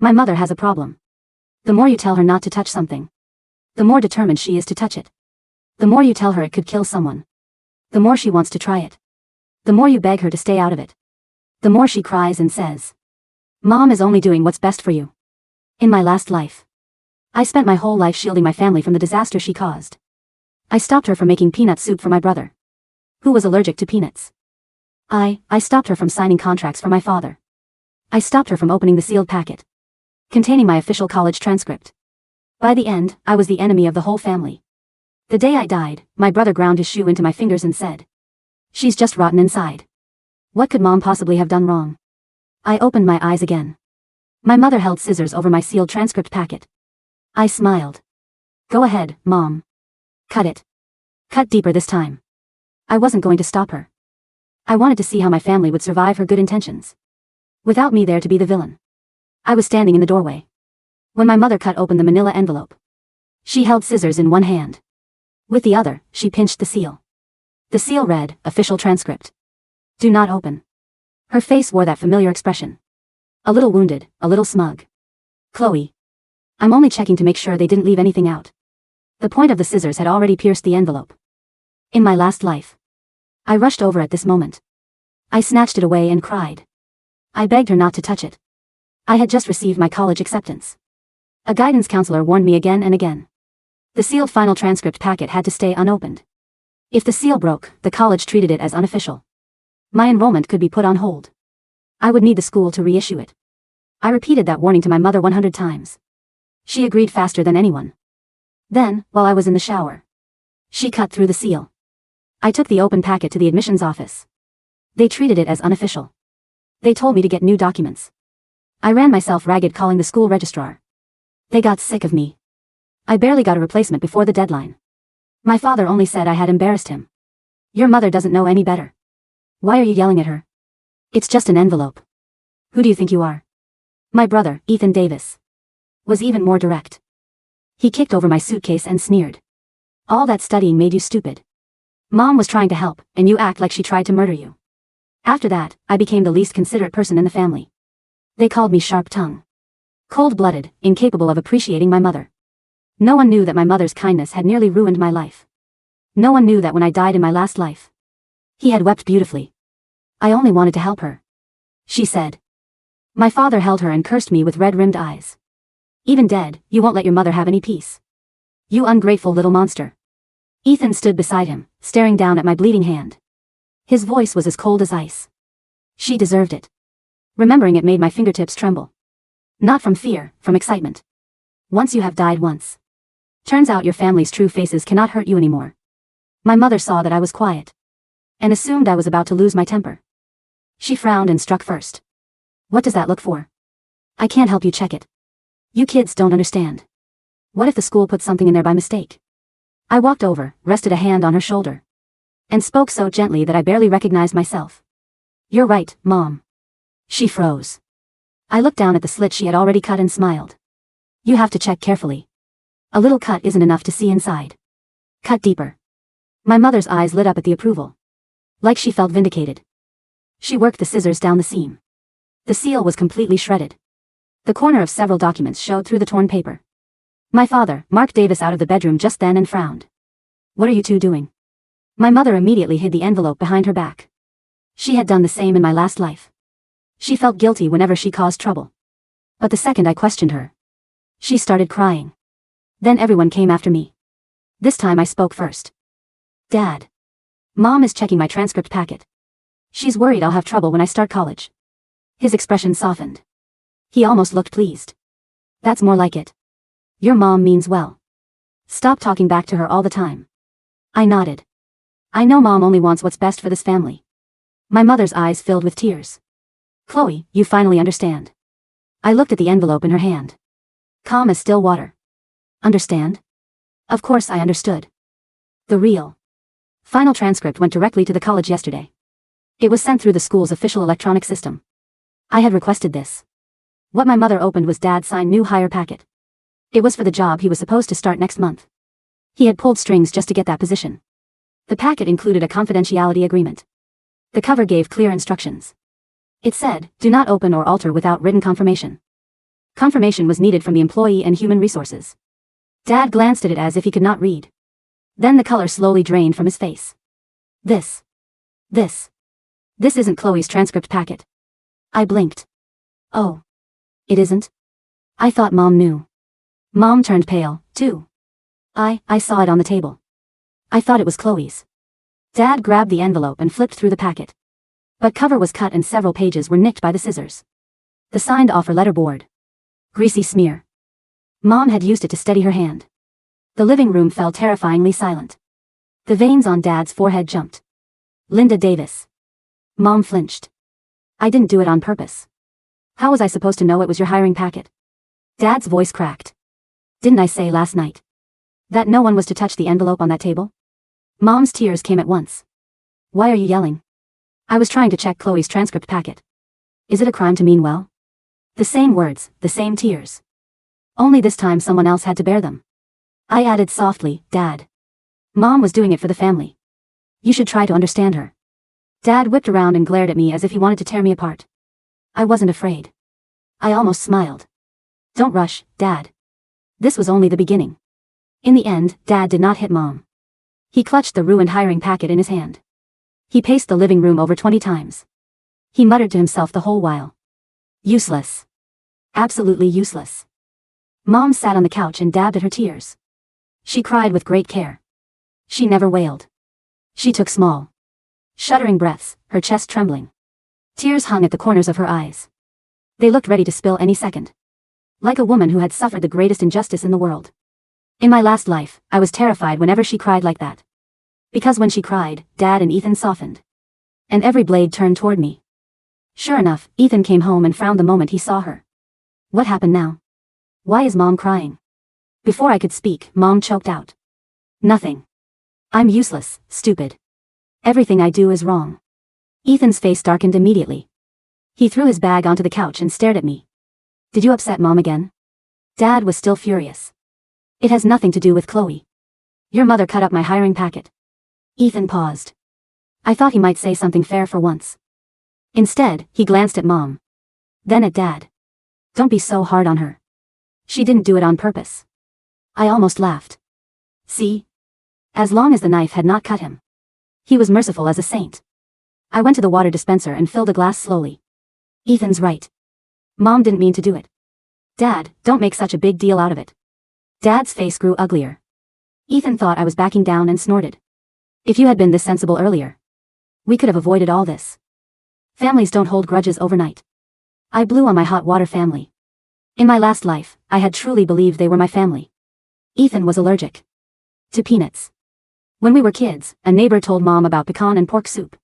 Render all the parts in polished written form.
My mother has a problem. The more you tell her not to touch something, the more determined she is to touch it. The more you tell her it could kill someone, the more she wants to try it. The more you beg her to stay out of it, the more she cries and says, "Mom is only doing what's best for you." In my last life, I spent my whole life shielding my family from the disaster she caused. I stopped her from making peanut soup for my brother, who was allergic to peanuts. I stopped her from signing contracts for my father. I stopped her from opening the sealed packet containing my official college transcript. By the end, I was the enemy of the whole family. The day I died, my brother ground his shoe into my fingers and said, "She's just rotten inside. What could Mom possibly have done wrong?" I opened my eyes again. My mother held scissors over my sealed transcript packet. I smiled. "Go ahead, Mom. Cut it. Cut deeper this time." I wasn't going to stop her. I wanted to see how my family would survive her good intentions, without me there to be the villain. I was standing in the doorway when my mother cut open the manila envelope. She held scissors in one hand. With the other, she pinched the seal. The seal read, "Official transcript. Do not open." Her face wore that familiar expression. A little wounded, a little smug. "Chloe. I'm only checking to make sure they didn't leave anything out." The point of the scissors had already pierced the envelope. In my last life, I rushed over at this moment. I snatched it away and cried. I begged her not to touch it. I had just received my college acceptance. A guidance counselor warned me again and again. The sealed final transcript packet had to stay unopened. If the seal broke, the college treated it as unofficial. My enrollment could be put on hold. I would need the school to reissue it. I repeated that warning to my mother 100 times. She agreed faster than anyone. Then, while I was in the shower, she cut through the seal. I took the open packet to the admissions office. They treated it as unofficial. They told me to get new documents. I ran myself ragged calling the school registrar. They got sick of me. I barely got a replacement before the deadline. My father only said I had embarrassed him. "Your mother doesn't know any better. Why are you yelling at her? It's just an envelope. Who do you think you are?" My brother, Ethan Davis, was even more direct. He kicked over my suitcase and sneered. "All that studying made you stupid. Mom was trying to help, and you act like she tried to murder you." After that, I became the least considerate person in the family. They called me sharp-tongued, cold-blooded, incapable of appreciating my mother. No one knew that my mother's kindness had nearly ruined my life. No one knew that when I died in my last life, he had wept beautifully. "I only wanted to help her," she said. My father held her and cursed me with red-rimmed eyes. "Even dead, you won't let your mother have any peace. You ungrateful little monster." Ethan stood beside him, staring down at my bleeding hand. His voice was as cold as ice. "She deserved it." Remembering it made my fingertips tremble. Not from fear, from excitement. Once you have died once, turns out your family's true faces cannot hurt you anymore. My mother saw that I was quiet, and assumed I was about to lose my temper. She frowned and struck first. "What does that look for? I can't help you check it. You kids don't understand. What if the school put something in there by mistake?" I walked over, rested a hand on her shoulder, and spoke so gently that I barely recognized myself. "You're right, Mom." She froze. I looked down at the slit she had already cut and smiled. "You have to check carefully. A little cut isn't enough to see inside. Cut deeper." My mother's eyes lit up at the approval, like she felt vindicated. She worked the scissors down the seam. The seal was completely shredded. The corner of several documents showed through the torn paper. My father, Mark Davis, out of the bedroom just then and frowned. "What are you two doing?" My mother immediately hid the envelope behind her back. She had done the same in my last life. She felt guilty whenever she caused trouble. But the second I questioned her, she started crying. Then everyone came after me. This time I spoke first. "Dad. Mom is checking my transcript packet. She's worried I'll have trouble when I start college." His expression softened. He almost looked pleased. "That's more like it. Your mom means well. Stop talking back to her all the time." I nodded. "I know Mom only wants what's best for this family." My mother's eyes filled with tears. "Chloe, you finally understand." I looked at the envelope in her hand. Calm as still water. "Understand?" Of course I understood. The real final transcript went directly to the college yesterday. It was sent through the school's official electronic system. I had requested this. What my mother opened was Dad's signed new hire packet. It was for the job he was supposed to start next month. He had pulled strings just to get that position. The packet included a confidentiality agreement. The cover gave clear instructions. It said, "Do not open or alter without written confirmation." Confirmation was needed from the employee and human resources. Dad glanced at it as if he could not read. Then the color slowly drained from his face. This isn't Chloe's transcript packet. I blinked. Oh. It isn't? I thought Mom knew. Mom turned pale, too. I saw it on the table. I thought it was Chloe's. Dad grabbed the envelope and flipped through the packet. But cover was cut and several pages were nicked by the scissors. The signed offer letter board. Greasy smear. Mom had used it to steady her hand. The living room fell terrifyingly silent. The veins on Dad's forehead jumped. Linda Davis. Mom flinched. I didn't do it on purpose. How was I supposed to know it was your hiring packet? Dad's voice cracked. Didn't I say last night that no one was to touch the envelope on that table? Mom's tears came at once. Why are you yelling? I was trying to check Chloe's transcript packet. Is it a crime to mean well? The same words, the same tears. Only this time someone else had to bear them. I added softly, Dad. Mom was doing it for the family. You should try to understand her. Dad whipped around and glared at me as if he wanted to tear me apart. I wasn't afraid. I almost smiled. Don't rush, Dad. This was only the beginning. In the end, Dad did not hit Mom. He clutched the ruined hiring packet in his hand. He paced the living room over 20 times. He muttered to himself the whole while. Useless. Absolutely useless. Mom sat on the couch and dabbed at her tears. She cried with great care. She never wailed. She took small, shuddering breaths, her chest trembling. Tears hung at the corners of her eyes. They looked ready to spill any second. Like a woman who had suffered the greatest injustice in the world. In my last life, I was terrified whenever she cried like that. Because when she cried, Dad and Ethan softened. And every blade turned toward me. Sure enough, Ethan came home and frowned the moment he saw her. What happened now? Why is Mom crying? Before I could speak, Mom choked out. Nothing. I'm useless, stupid. Everything I do is wrong. Ethan's face darkened immediately. He threw his bag onto the couch and stared at me. Did you upset Mom again? Dad was still furious. It has nothing to do with Chloe. Your mother cut up my hiring packet. Ethan paused. I thought he might say something fair for once. Instead, he glanced at Mom. Then at Dad. Don't be so hard on her. She didn't do it on purpose. I almost laughed. See? As long as the knife had not cut him. He was merciful as a saint. I went to the water dispenser and filled a glass slowly. Ethan's right. Mom didn't mean to do it. Dad, don't make such a big deal out of it. Dad's face grew uglier. Ethan thought I was backing down and snorted. If you had been this sensible earlier, we could have avoided all this. Families don't hold grudges overnight. I blew on my hot water family. In my last life, I had truly believed they were my family. Ethan was allergic to peanuts. When we were kids, a neighbor told Mom about pecan and pork soup.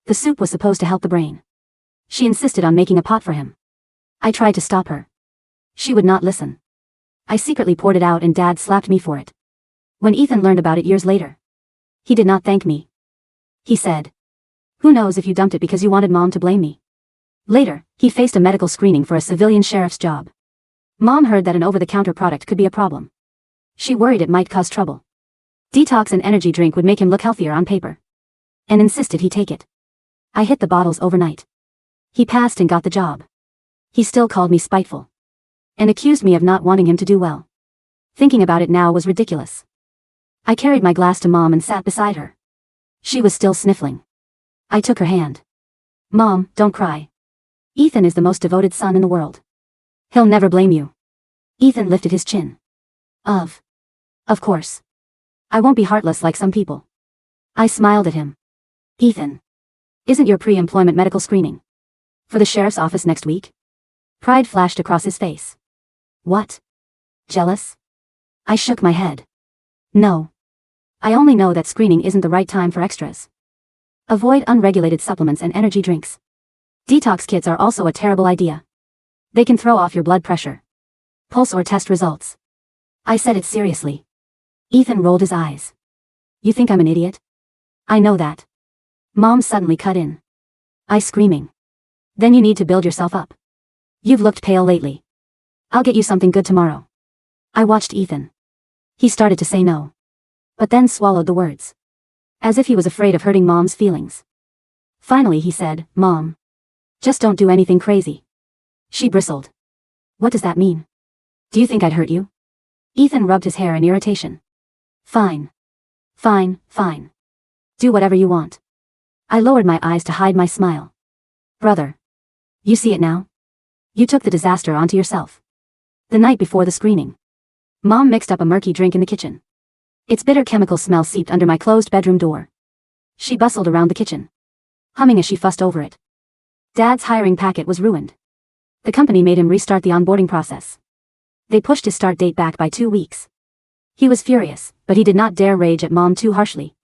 The soup was supposed to help the brain. She insisted on making a pot for him. I tried to stop her. She would not listen. I secretly poured it out and Dad slapped me for it. When Ethan learned about it years later, he did not thank me. He said, who knows if you dumped it because you wanted Mom to blame me. Later, he faced a medical screening for a civilian sheriff's job. Mom heard that an over-the-counter product could be a problem. She worried it might cause trouble. Detox and energy drink would make him look healthier on paper. And insisted he take it. I hit the bottles overnight. He passed and got the job. He still called me spiteful. And accused me of not wanting him to do well. Thinking about it now was ridiculous. I carried my glass to Mom and sat beside her. She was still sniffling. I took her hand. Mom, don't cry. Ethan is the most devoted son in the world. He'll never blame you. Ethan lifted his chin. Of course. I won't be heartless like some people. I smiled at him. Ethan. Isn't your pre-employment medical screening for the sheriff's office next week? Pride flashed across his face. What? Jealous? I shook my head. No. I only know that screening isn't the right time for extras. Avoid unregulated supplements and energy drinks. Detox kits are also a terrible idea. They can throw off your blood pressure, pulse or test results. I said it seriously. Ethan rolled his eyes. You think I'm an idiot? I know that. Mom suddenly cut in. I screaming. Then you need to build yourself up. You've looked pale lately. I'll get you something good tomorrow. I watched Ethan. He started to say no. But then swallowed the words. As if he was afraid of hurting Mom's feelings. Finally he said, Mom. Just don't do anything crazy. She bristled. What does that mean? Do you think I'd hurt you? Ethan rubbed his hair in irritation. Fine. Fine, fine. Do whatever you want. I lowered my eyes to hide my smile. Brother. You see it now? You took the disaster onto yourself. The night before the screening. Mom mixed up a murky drink in the kitchen. Its bitter chemical smell seeped under my closed bedroom door. She bustled around the kitchen, humming as she fussed over it. Dad's hiring packet was ruined. The company made him restart the onboarding process. They pushed his start date back by 2 weeks. He was furious, but he did not dare rage at Mom too harshly.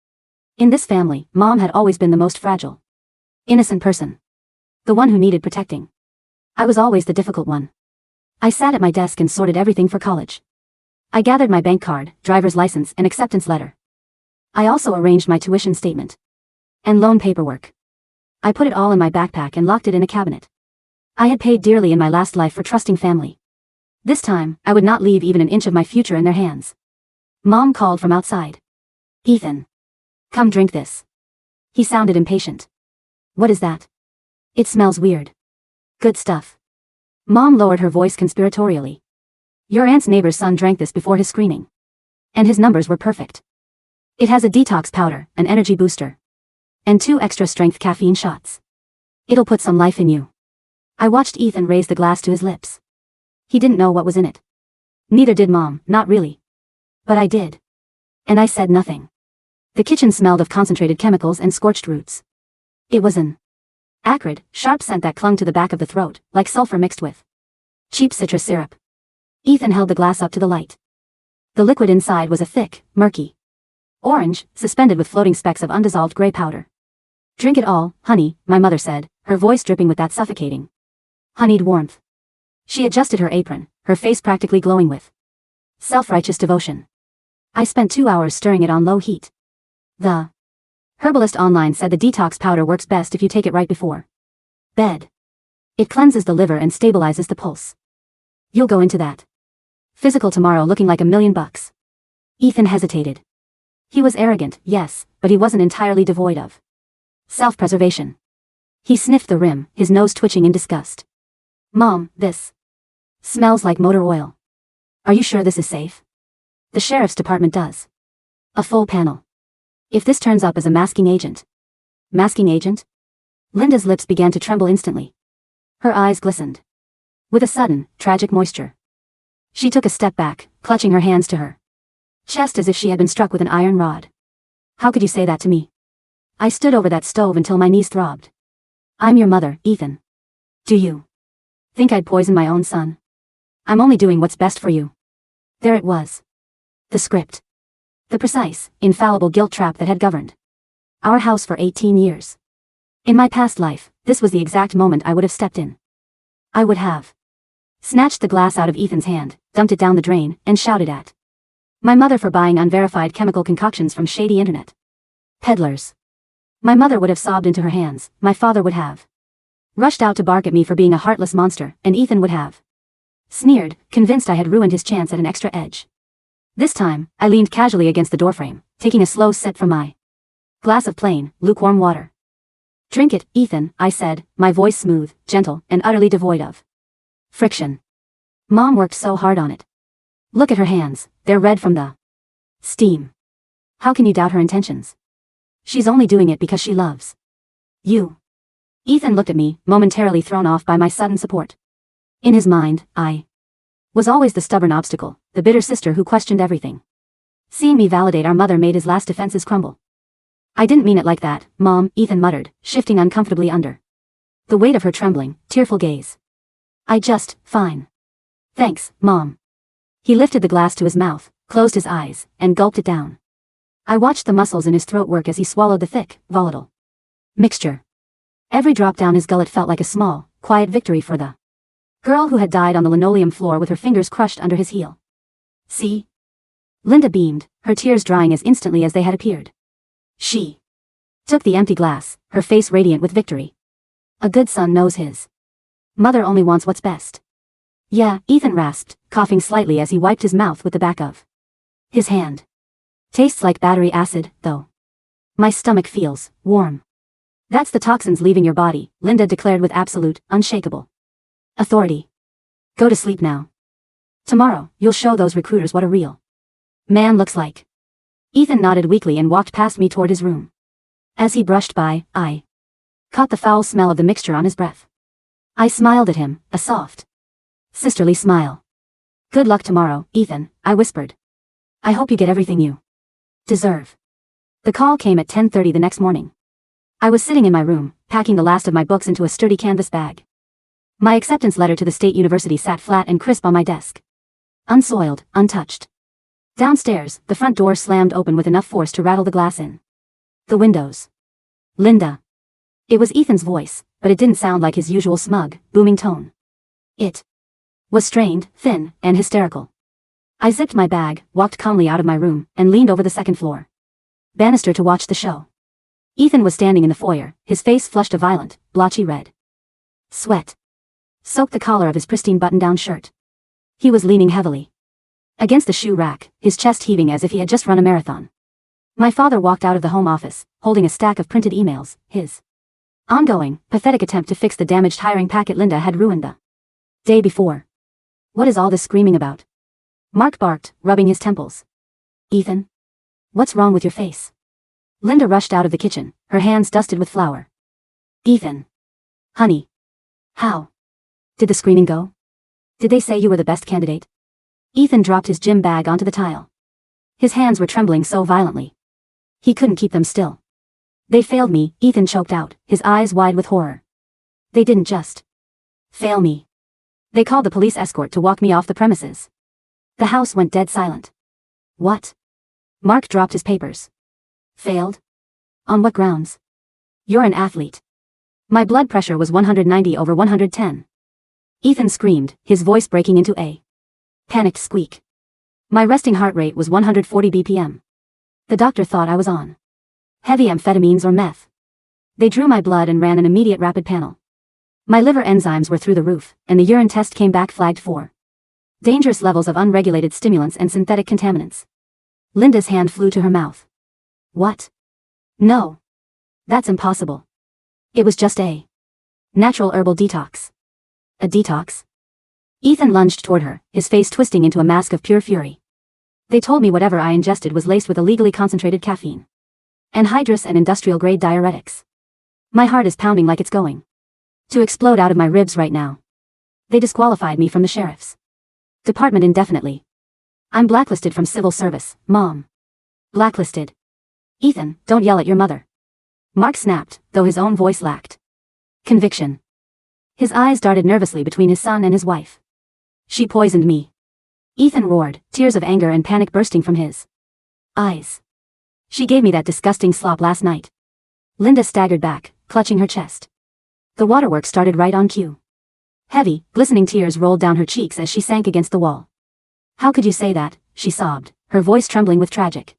In this family, Mom had always been the most fragile, innocent person. The one who needed protecting. I was always the difficult one. I sat at my desk and sorted everything for college. I gathered my bank card, driver's license, and acceptance letter. I also arranged my tuition statement and loan paperwork. I put it all in my backpack and locked it in a cabinet. I had paid dearly in my last life for trusting family. This time, I would not leave even an inch of my future in their hands. Mom called from outside. Ethan. Come drink this. He sounded impatient. What is that? It smells weird. Good stuff. Mom lowered her voice conspiratorially. Your aunt's neighbor's son drank this before his screening. And his numbers were perfect. It has a detox powder, an energy booster, and 2 extra strength caffeine shots. It'll put some life in you. I watched Ethan raise the glass to his lips. He didn't know what was in it. Neither did Mom, not really. But I did. And I said nothing. The kitchen smelled of concentrated chemicals and scorched roots. It was an acrid, sharp scent that clung to the back of the throat, like sulfur mixed with cheap citrus syrup. Ethan held the glass up to the light. The liquid inside was a thick, murky orange, suspended with floating specks of undissolved gray powder. Drink it all, honey, my mother said, her voice dripping with that suffocating, honeyed warmth. She adjusted her apron, her face practically glowing with self-righteous devotion. I spent 2 hours stirring it on low heat. The herbalist online said the detox powder works best if you take it right before bed. It cleanses the liver and stabilizes the pulse. You'll go into that physical tomorrow looking like $1,000,000. Ethan hesitated. He was arrogant, yes, but he wasn't entirely devoid of self-preservation. He sniffed the rim, his nose twitching in disgust. Mom, this smells like motor oil. Are you sure this is safe? The sheriff's department does a full panel. If this turns up as a masking agent. Masking agent? Linda's lips began to tremble instantly. Her eyes glistened with a sudden, tragic moisture. She took a step back, clutching her hands to her chest as if she had been struck with an iron rod. How could you say that to me? I stood over that stove until my knees throbbed. I'm your mother, Ethan. Do you think I'd poison my own son? I'm only doing what's best for you. There it was. The script. The precise, infallible guilt trap that had governed our house for 18 years. In my past life, this was the exact moment I would have stepped in. I would have snatched the glass out of Ethan's hand, dumped it down the drain, and shouted at my mother for buying unverified chemical concoctions from shady internet peddlers. My mother would have sobbed into her hands, my father would have rushed out to bark at me for being a heartless monster, and Ethan would have sneered, convinced I had ruined his chance at an extra edge. This time, I leaned casually against the doorframe, taking a slow sip from my glass of plain, lukewarm water. Drink it, Ethan, I said, my voice smooth, gentle, and utterly devoid of friction. Mom worked so hard on it. Look at her hands, they're red from the steam. How can you doubt her intentions? She's only doing it because she loves you. Ethan looked at me, momentarily thrown off by my sudden support. In his mind, I was always the stubborn obstacle, the bitter sister who questioned everything. Seeing me validate our mother made his last defenses crumble. I didn't mean it like that, Mom, Ethan muttered, shifting uncomfortably under the weight of her trembling, tearful gaze. Fine. Thanks, Mom. He lifted the glass to his mouth, closed his eyes, and gulped it down. I watched the muscles in his throat work as he swallowed the thick, volatile mixture. Every drop down his gullet felt like a small, quiet victory for the girl who had died on the linoleum floor with her fingers crushed under his heel. See? Linda beamed, her tears drying as instantly as they had appeared. She took the empty glass, her face radiant with victory. A good son knows his mother only wants what's best. Yeah, Ethan rasped, coughing slightly as he wiped his mouth with the back of his hand. Tastes like battery acid, though. My stomach feels warm. That's the toxins leaving your body, Linda declared with absolute, unshakable authority. Go to sleep now. Tomorrow, you'll show those recruiters what a real man looks like. Ethan nodded weakly and walked past me toward his room. As he brushed by, I caught the foul smell of the mixture on his breath. I smiled at him, a soft, sisterly smile. Good luck tomorrow, Ethan, I whispered. I hope you get everything you deserve. The call came at 10:30 the next morning. I was sitting in my room, packing the last of my books into a sturdy canvas bag. My acceptance letter to the state university sat flat and crisp on my desk. Unsoiled, untouched. Downstairs, the front door slammed open with enough force to rattle the glass in. The windows. Linda. It was Ethan's voice, but it didn't sound like his usual smug, booming tone. It was strained, thin, and hysterical. I zipped my bag, walked calmly out of my room, and leaned over the second floor banister to watch the show. Ethan was standing in the foyer, his face flushed a violent, blotchy red. Sweat soaked the collar of his pristine button-down shirt. He was leaning heavily against the shoe rack, his chest heaving as if he had just run a marathon. My father walked out of the home office, holding a stack of printed emails, his ongoing, pathetic attempt to fix the damaged hiring packet Linda had ruined the day before. What is all this screaming about? Mark barked, rubbing his temples. Ethan? What's wrong with your face? Linda rushed out of the kitchen, her hands dusted with flour. Ethan. Honey. How did the screening go? Did they say you were the best candidate? Ethan dropped his gym bag onto the tile. His hands were trembling so violently. He couldn't keep them still. They failed me, Ethan choked out, his eyes wide with horror. They didn't just fail me. They called the police escort to walk me off the premises. The house went dead silent. What? Mark dropped his papers. Failed? On what grounds? You're an athlete. My blood pressure was 190/110. Ethan screamed, his voice breaking into a panicked squeak. My resting heart rate was 140 BPM. The doctor thought I was on heavy amphetamines or meth. They drew my blood and ran an immediate rapid panel. My liver enzymes were through the roof, and the urine test came back flagged for dangerous levels of unregulated stimulants and synthetic contaminants. Linda's hand flew to her mouth. What? No. That's impossible. It was just a natural herbal detox. A detox? Ethan lunged toward her, his face twisting into a mask of pure fury. They told me whatever I ingested was laced with illegally concentrated caffeine, anhydrous and industrial-grade diuretics. My heart is pounding like it's going to explode out of my ribs right now. They disqualified me from the sheriff's department indefinitely. I'm blacklisted from civil service, Mom. Blacklisted. Ethan, don't yell at your mother. Mark snapped, though his own voice lacked conviction. His eyes darted nervously between his son and his wife. She poisoned me. Ethan roared, tears of anger and panic bursting from his eyes. She gave me that disgusting slop last night. Linda staggered back, clutching her chest. The waterworks started right on cue. Heavy, glistening tears rolled down her cheeks as she sank against the wall. How could you say that? She sobbed, her voice trembling with tragic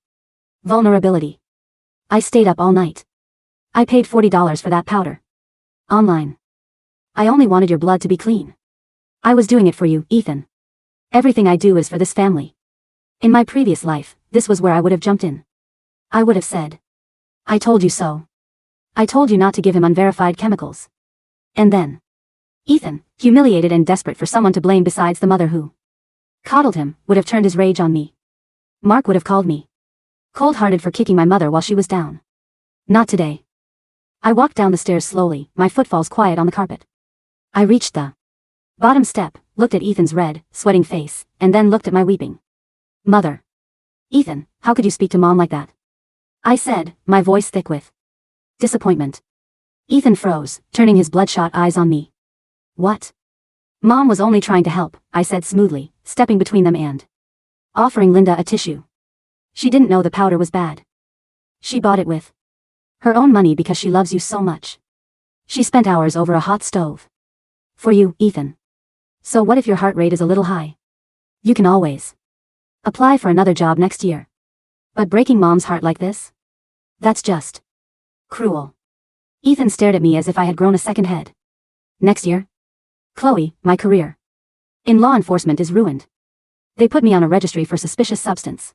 vulnerability. I stayed up all night. I paid $40 for that powder. Online. I only wanted your blood to be clean. I was doing it for you, Ethan. Everything I do is for this family. In my previous life, this was where I would have jumped in. I would have said, I told you so. I told you not to give him unverified chemicals. And then, Ethan, humiliated and desperate for someone to blame besides the mother who coddled him, would have turned his rage on me. Mark would have called me cold-hearted for kicking my mother while she was down. Not today. I walked down the stairs slowly, my footfalls quiet on the carpet. I reached the bottom step, looked at Ethan's red, sweating face, and then looked at my weeping mother. Ethan, how could you speak to Mom like that? I said, my voice thick with disappointment. Ethan froze, turning his bloodshot eyes on me. What? Mom was only trying to help, I said smoothly, stepping between them and offering Linda a tissue. She didn't know the powder was bad. She bought it with her own money because she loves you so much. She spent hours over a hot stove. For you, Ethan. So what if your heart rate is a little high? You can always apply for another job next year. But breaking Mom's heart like this? That's just cruel. Ethan stared at me as if I had grown a second head. Next year? Chloe, my career in law enforcement is ruined. They put me on a registry for suspicious substance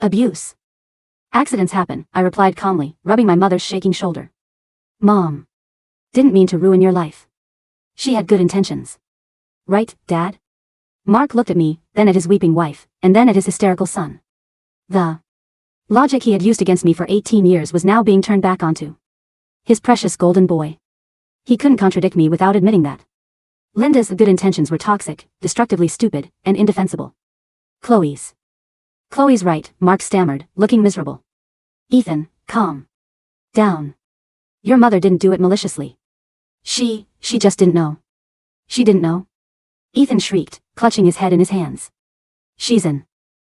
abuse. Accidents happen, I replied calmly, rubbing my mother's shaking shoulder. Mom didn't mean to ruin your life. She had good intentions. Right, Dad? Mark looked at me, then at his weeping wife, and then at his hysterical son. The logic he had used against me for 18 years was now being turned back onto his precious golden boy. He couldn't contradict me without admitting that Linda's good intentions were toxic, destructively stupid, and indefensible. Chloe's right, Mark stammered, looking miserable. Ethan, calm down. Your mother didn't do it maliciously. She just didn't know. She didn't know? Ethan shrieked, clutching his head in his hands. She's an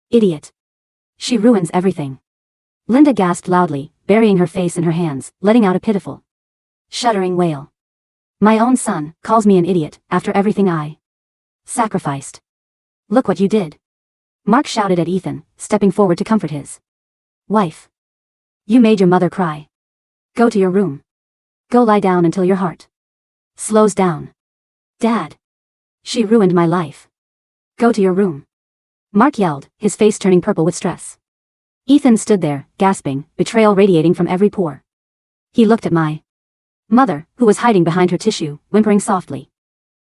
idiot. She ruins everything. Linda gasped loudly, burying her face in her hands, letting out a pitiful, shuddering wail. My own son calls me an idiot after everything I sacrificed. Look what you did. Mark shouted at Ethan, stepping forward to comfort his wife. You made your mother cry. Go to your room. Go lie down until your heart slows down. Dad. She ruined my life. Go to your room. Mark yelled, his face turning purple with stress. Ethan stood there, gasping, betrayal radiating from every pore. He looked at my mother, who was hiding behind her tissue, whimpering softly.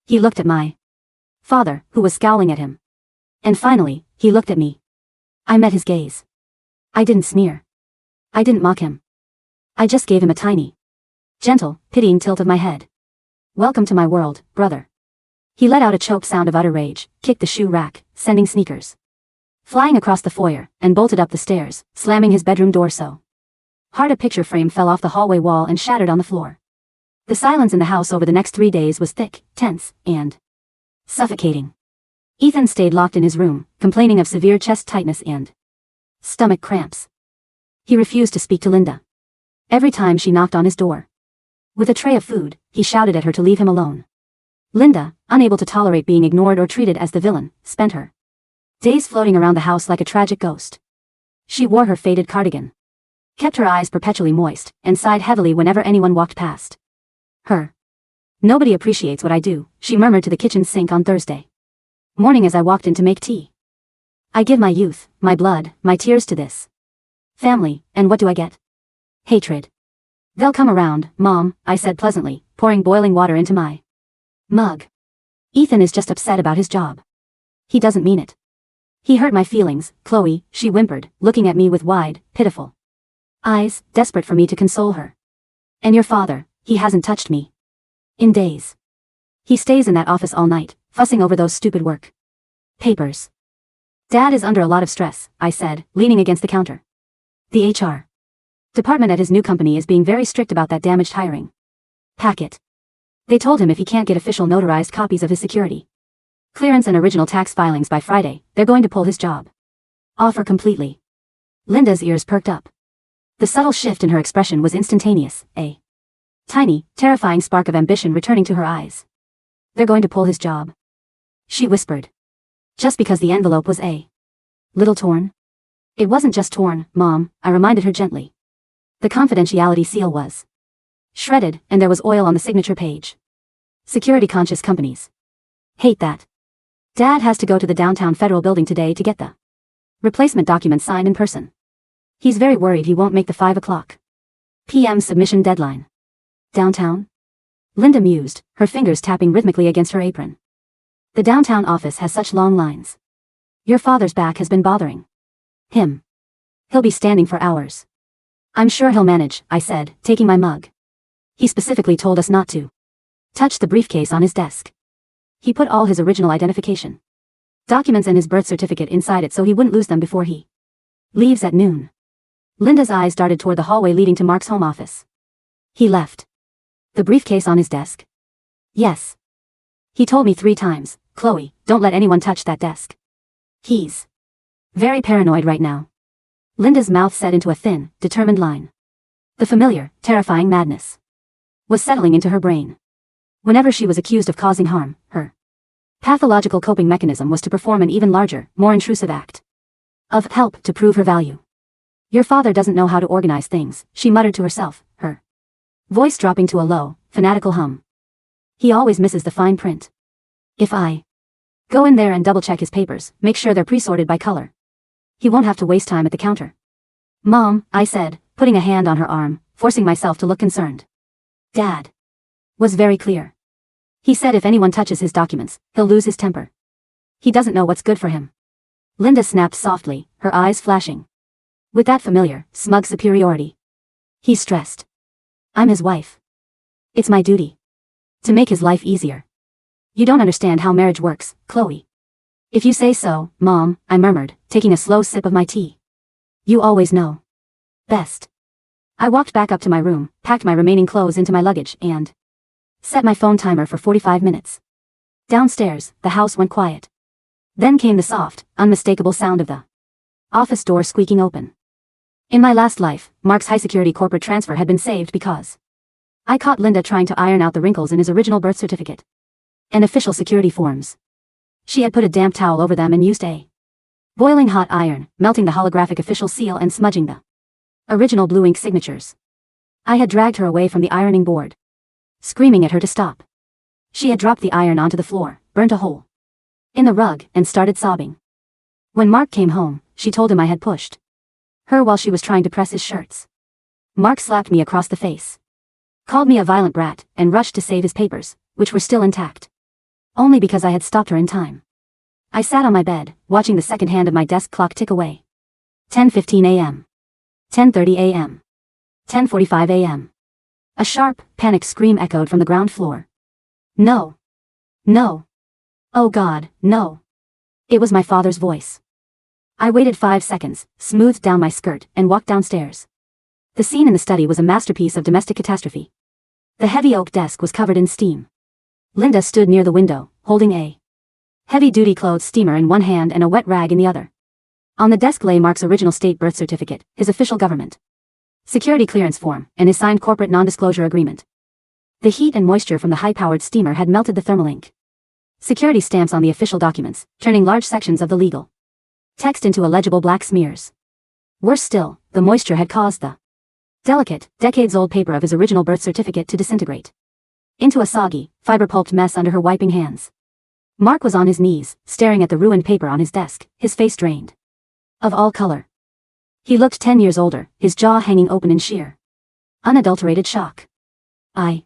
He looked at my father, who was scowling at him. And finally, he looked at me. I met his gaze. I didn't sneer. I didn't mock him. I just gave him a tiny, gentle, pitying tilt of my head. Welcome to my world, brother. He let out a choked sound of utter rage, kicked the shoe rack, sending sneakers flying across the foyer, and bolted up the stairs, slamming his bedroom door so hard a picture frame fell off the hallway wall and shattered on the floor. The silence in the house over the next 3 days was thick, tense, and suffocating. Ethan stayed locked in his room, complaining of severe chest tightness and stomach cramps. He refused to speak to Linda. Every time she knocked on his door with a tray of food, he shouted at her to leave him alone. Linda, unable to tolerate being ignored or treated as the villain, spent her days floating around the house like a tragic ghost. She wore her faded cardigan, kept her eyes perpetually moist, and sighed heavily whenever anyone walked past her. Nobody appreciates what I do, she murmured to the kitchen sink on Thursday morning as I walked in to make tea. I give my youth, my blood, my tears to this family, and what do I get? Hatred. They'll come around, Mom, I said pleasantly, pouring boiling water into my mug. Ethan is just upset about his job. He doesn't mean it. He hurt my feelings, Chloe, she whimpered, looking at me with wide, pitiful eyes, desperate for me to console her. And your father, he hasn't touched me in days. He stays in that office all night, fussing over those stupid work papers. Dad is under a lot of stress, I said, leaning against the counter. The HR department at his new company is being very strict about that damaged hiring packet. They told him if he can't get official notarized copies of his security clearance and original tax filings by Friday, they're going to pull his job offer completely. Linda's ears perked up. The subtle shift in her expression was instantaneous, a tiny, terrifying spark of ambition returning to her eyes. They're going to pull his job, she whispered. Just because the envelope was a little torn? It wasn't just torn, Mom, I reminded her gently. The confidentiality seal was shredded, and there was oil on the signature page. Security-conscious companies hate that. Dad has to go to the downtown federal building today to get the replacement documents signed in person. He's very worried he won't make the 5 p.m. submission deadline. Downtown? Linda mused, her fingers tapping rhythmically against her apron. The downtown office has such long lines. Your father's back has been bothering him. He'll be standing for hours. I'm sure he'll manage, I said, taking my mug. He specifically told us not to touch the briefcase on his desk. He put all his original identification documents and his birth certificate inside it so he wouldn't lose them before he leaves at noon. Linda's eyes darted toward the hallway leading to Mark's home office. He left the briefcase on his desk? Yes. He told me 3 times, Chloe, don't let anyone touch that desk. He's very paranoid right now. Linda's mouth set into a thin, determined line. The familiar, terrifying madness was settling into her brain. Whenever she was accused of causing harm, her pathological coping mechanism was to perform an even larger, more intrusive act of help to prove her value. Your father doesn't know how to organize things, she muttered to herself, her voice dropping to a low, fanatical hum. He always misses the fine print. If I go in there and double-check his papers, make sure they're pre-sorted by color, he won't have to waste time at the counter. Mom, I said, putting a hand on her arm, forcing myself to look concerned. Dad was very clear. He said if anyone touches his documents, he'll lose his temper. He doesn't know what's good for him. Linda snapped softly, her eyes flashing. With that familiar, smug superiority. He's stressed. I'm his wife. It's my duty. To make his life easier. You don't understand how marriage works, Chloe. If you say so, Mom, I murmured, taking a slow sip of my tea. You always know. Best. I walked back up to my room, packed my remaining clothes into my luggage, and set my phone timer for 45 minutes. Downstairs, the house went quiet. Then came the soft, unmistakable sound of the office door squeaking open. In my last life, Mark's high-security corporate transfer had been saved because I caught Linda trying to iron out the wrinkles in his original birth certificate and official security forms. She had put a damp towel over them and used a boiling hot iron, melting the holographic official seal and smudging the original blue ink signatures. I had dragged her away from the ironing board, screaming at her to stop. She had dropped the iron onto the floor, burnt a hole in the rug, and started sobbing. When Mark came home, she told him I had pushed her while she was trying to press his shirts. Mark slapped me across the face, called me a violent brat, and rushed to save his papers, which were still intact. Only because I had stopped her in time. I sat on my bed, watching the second hand of my desk clock tick away. 10:15 a.m. 10:30 a.m. 10:45 a.m. A sharp, panicked scream echoed from the ground floor. No. No. Oh God, no. It was my father's voice. I waited 5 seconds, smoothed down my skirt, and walked downstairs. The scene in the study was a masterpiece of domestic catastrophe. The heavy oak desk was covered in steam. Linda stood near the window, holding a heavy-duty clothes steamer in one hand and a wet rag in the other. On the desk lay Mark's original state birth certificate, his official government security clearance form, and his signed corporate non-disclosure agreement. The heat and moisture from the high-powered steamer had melted the thermal ink security stamps on the official documents, turning large sections of the legal text into illegible black smears. Worse still, the moisture had caused the delicate, decades-old paper of his original birth certificate to disintegrate into a soggy, fiber-pulped mess under her wiping hands. Mark was on his knees, staring at the ruined paper on his desk, his face drained of all color. He looked 10 years older, his jaw hanging open in sheer, unadulterated shock. I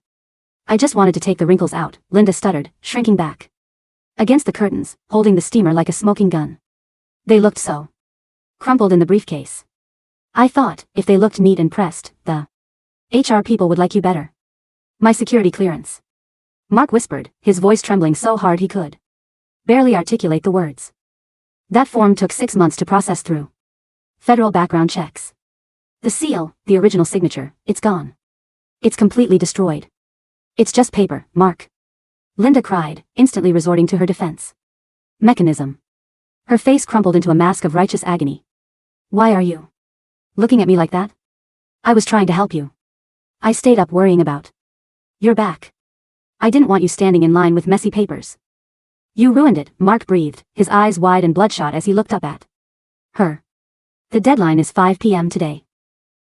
just wanted to take the wrinkles out, Linda stuttered, shrinking back against the curtains, holding the steamer like a smoking gun. They looked so crumpled in the briefcase. I thought, if they looked neat and pressed, the HR people would like you better. My security clearance. Mark whispered, his voice trembling so hard he could barely articulate the words. That form took 6 months to process through federal background checks. The seal, the original signature, it's gone. It's completely destroyed. It's just paper, Mark. Linda cried, instantly resorting to her defense mechanism. Her face crumpled into a mask of righteous agony. Why are you looking at me like that? I was trying to help you. I stayed up worrying about your back. I didn't want you standing in line with messy papers. You ruined it, Mark breathed, his eyes wide and bloodshot as he looked up at her. The deadline is 5 p.m. today.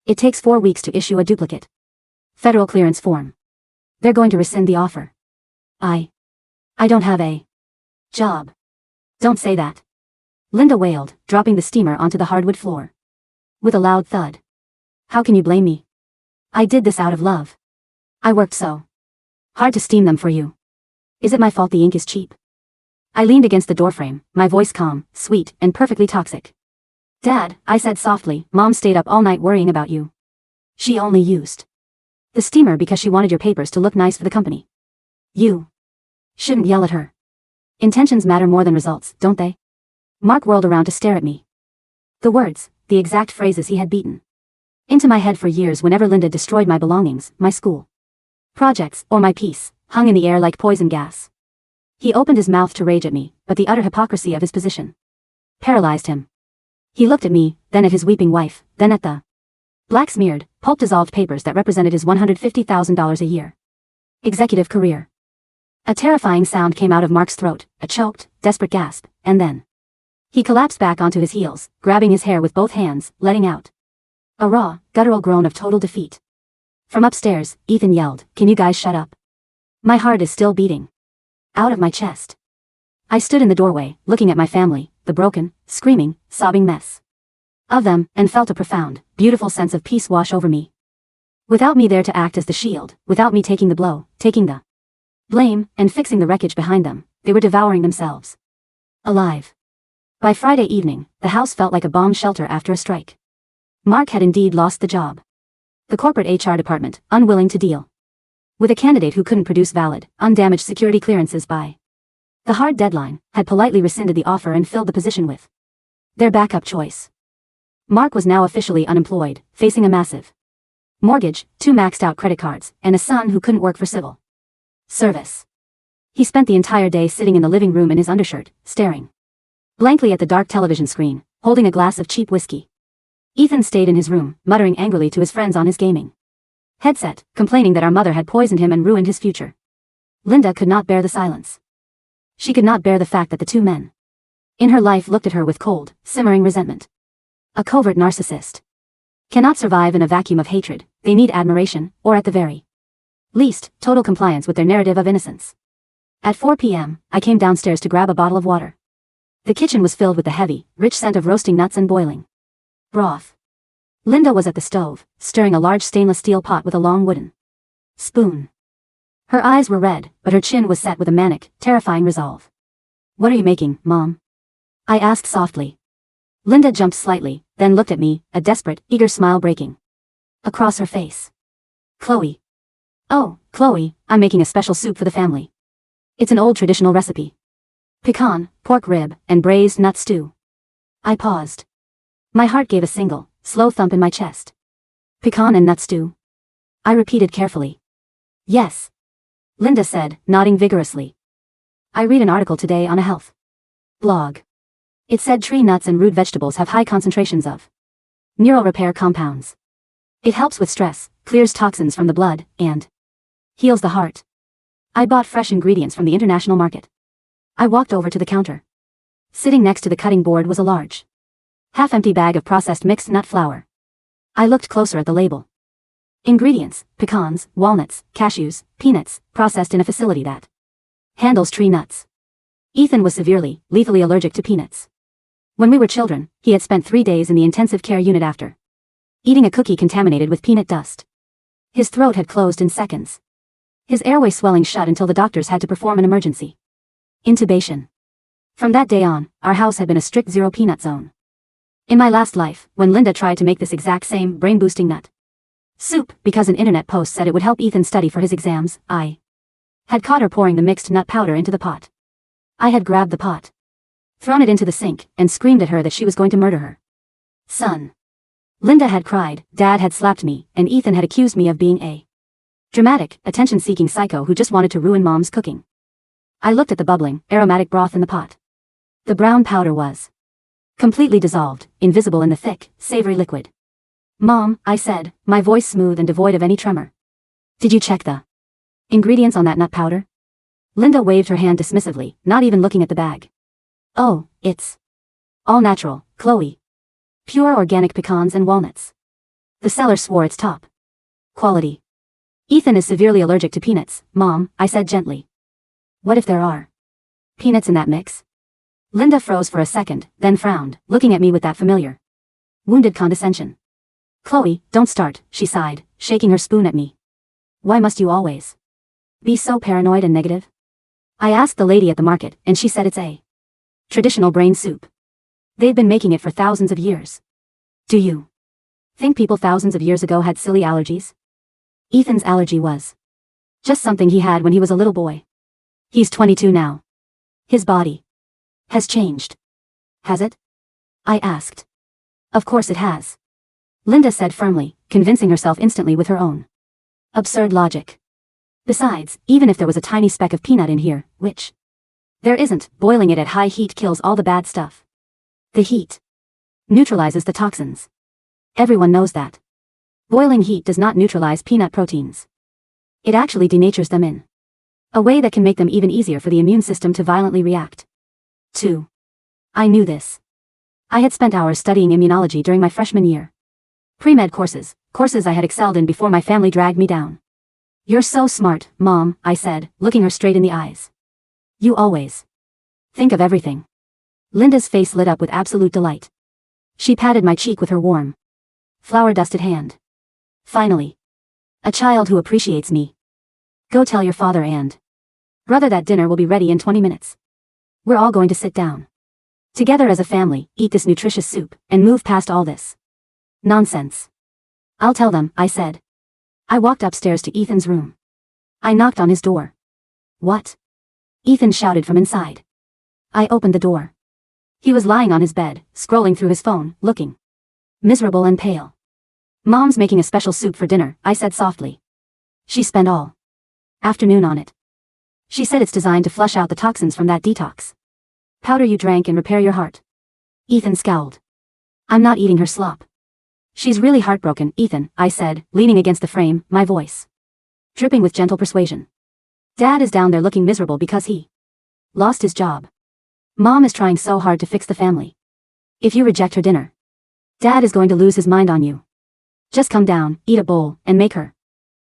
It takes 4 weeks to issue a duplicate federal clearance form. They're going to rescind the offer. I don't have a job. Don't say that. Linda wailed, dropping the steamer onto the hardwood floor. With a loud thud. How can you blame me? I did this out of love. I worked so hard to steam them for you. Is it my fault the ink is cheap? I leaned against the doorframe, my voice calm, sweet, and perfectly toxic. Dad, I said softly, Mom stayed up all night worrying about you. She only used the steamer because she wanted your papers to look nice for the company. You shouldn't yell at her. Intentions matter more than results, don't they? Mark whirled around to stare at me. The words, the exact phrases he had beaten into my head for years whenever Linda destroyed my belongings, my school projects, or my peace, hung in the air like poison gas. He opened his mouth to rage at me, but the utter hypocrisy of his position paralyzed him. He looked at me, then at his weeping wife, then at the black-smeared, pulp-dissolved papers that represented his $150,000 a year executive career. A terrifying sound came out of Mark's throat, a choked, desperate gasp, and then he collapsed back onto his heels, grabbing his hair with both hands, letting out a raw, guttural groan of total defeat. From upstairs, Ethan yelled, "Can you guys shut up? My heart is still beating out of my chest." I stood in the doorway, looking at my family, the broken, screaming, sobbing mess of them, and felt a profound, beautiful sense of peace wash over me. Without me there to act as the shield, without me taking the blow, taking the blame, and fixing the wreckage behind them, they were devouring themselves. Alive. By Friday evening, the house felt like a bomb shelter after a strike. Mark had indeed lost the job. The corporate HR department, unwilling to deal with a candidate who couldn't produce valid, undamaged security clearances by the hard deadline, had politely rescinded the offer and filled the position with their backup choice. Mark was now officially unemployed, facing a massive mortgage, 2 maxed-out credit cards, and a son who couldn't work for civil service. He spent the entire day sitting in the living room in his undershirt, staring blankly at the dark television screen, holding a glass of cheap whiskey. Ethan stayed in his room, muttering angrily to his friends on his gaming headset, complaining that our mother had poisoned him and ruined his future. Linda could not bear the silence. She could not bear the fact that the 2 men in her life looked at her with cold, simmering resentment. A covert narcissist cannot survive in a vacuum of hatred. They need admiration, or at the very least, total compliance with their narrative of innocence. At 4 p.m., I came downstairs to grab a bottle of water. The kitchen was filled with the heavy, rich scent of roasting nuts and boiling broth. Linda was at the stove, stirring a large stainless steel pot with a long wooden spoon. Her eyes were red, but her chin was set with a manic, terrifying resolve. "What are you making, Mom?" I asked softly. Linda jumped slightly, then looked at me, a desperate, eager smile breaking across her face. "Chloe." "Oh, Chloe, I'm making a special soup for the family. It's an old traditional recipe. Pecan, pork rib, and braised nut stew." I paused. My heart gave a single, slow thump in my chest. "Pecan and nut stew?" I repeated carefully. "Yes," Linda said, nodding vigorously. "I read an article today on a health blog. It said tree nuts and root vegetables have high concentrations of neural repair compounds. It helps with stress, clears toxins from the blood, and heals the heart." I bought fresh ingredients from the international market. I walked over to the counter. Sitting next to the cutting board was a large, half-empty bag of processed mixed nut flour. I looked closer at the label. Ingredients: pecans, walnuts, cashews, peanuts, processed in a facility that handles tree nuts. Ethan was severely, lethally allergic to peanuts. When we were children, he had spent 3 days in the intensive care unit after eating a cookie contaminated with peanut dust. His throat had closed in seconds. His airway swelling shut until the doctors had to perform an emergency intubation. From that day on, our house had been a strict zero peanut zone. In my last life, when Linda tried to make this exact same brain-boosting nut soup because an internet post said it would help Ethan study for his exams, I had caught her pouring the mixed nut powder into the pot. I had grabbed the pot, thrown it into the sink, and screamed at her that she was going to murder her son. Linda had cried, Dad had slapped me, and Ethan had accused me of being a dramatic, attention-seeking psycho who just wanted to ruin Mom's cooking. I looked at the bubbling, aromatic broth in the pot. The brown powder was completely dissolved, invisible in the thick, savory liquid. "Mom," I said, my voice smooth and devoid of any tremor. "Did you check the ingredients on that nut powder?" Linda waved her hand dismissively, not even looking at the bag. "Oh, it's all natural, Chloe. Pure organic pecans and walnuts." The seller swore its top quality. "Ethan is severely allergic to peanuts, Mom," I said gently. "What if there are peanuts in that mix?" Linda froze for a second, then frowned, looking at me with that familiar, wounded condescension. "Chloe, don't start," she sighed, shaking her spoon at me. "Why must you always be so paranoid and negative?" I asked the lady at the market, and she said it's a traditional brain soup. They've been making it for thousands of years. Do you think people thousands of years ago had silly allergies? Ethan's allergy was just something he had when he was a little boy. He's 22 now. His body has changed. Has it? I asked. Of course it has, Linda said firmly, convincing herself instantly with her own absurd logic. Besides, even if there was a tiny speck of peanut in here, which there isn't, boiling it at high heat kills all the bad stuff. The heat neutralizes the toxins. Everyone knows that. Boiling heat does not neutralize peanut proteins. It actually denatures them in a way that can make them even easier for the immune system to violently react to. I knew this. I had spent hours studying immunology during my freshman year. Pre-med courses I had excelled in before my family dragged me down. "You're so smart, Mom," I said, looking her straight in the eyes. "You always think of everything." Linda's face lit up with absolute delight. She patted my cheek with her warm, flour-dusted hand. "Finally, a child who appreciates me. Go tell your father and brother that dinner will be ready in 20 minutes. We're all going to sit down." Together as a family, eat this nutritious soup, and move past all this nonsense. I'll tell them, I said. I walked upstairs to Ethan's room. I knocked on his door. What? Ethan shouted from inside. I opened the door. He was lying on his bed, scrolling through his phone, looking miserable and pale. Mom's making a special soup for dinner, I said softly. She spent all afternoon on it. She said it's designed to flush out the toxins from that detox powder you drank and repair your heart. Ethan scowled. I'm not eating her slop. She's really heartbroken, Ethan, I said, leaning against the frame, my voice dripping with gentle persuasion. Dad is down there looking miserable because he lost his job. Mom is trying so hard to fix the family. If you reject her dinner, Dad is going to lose his mind on you. Just come down, eat a bowl, and make her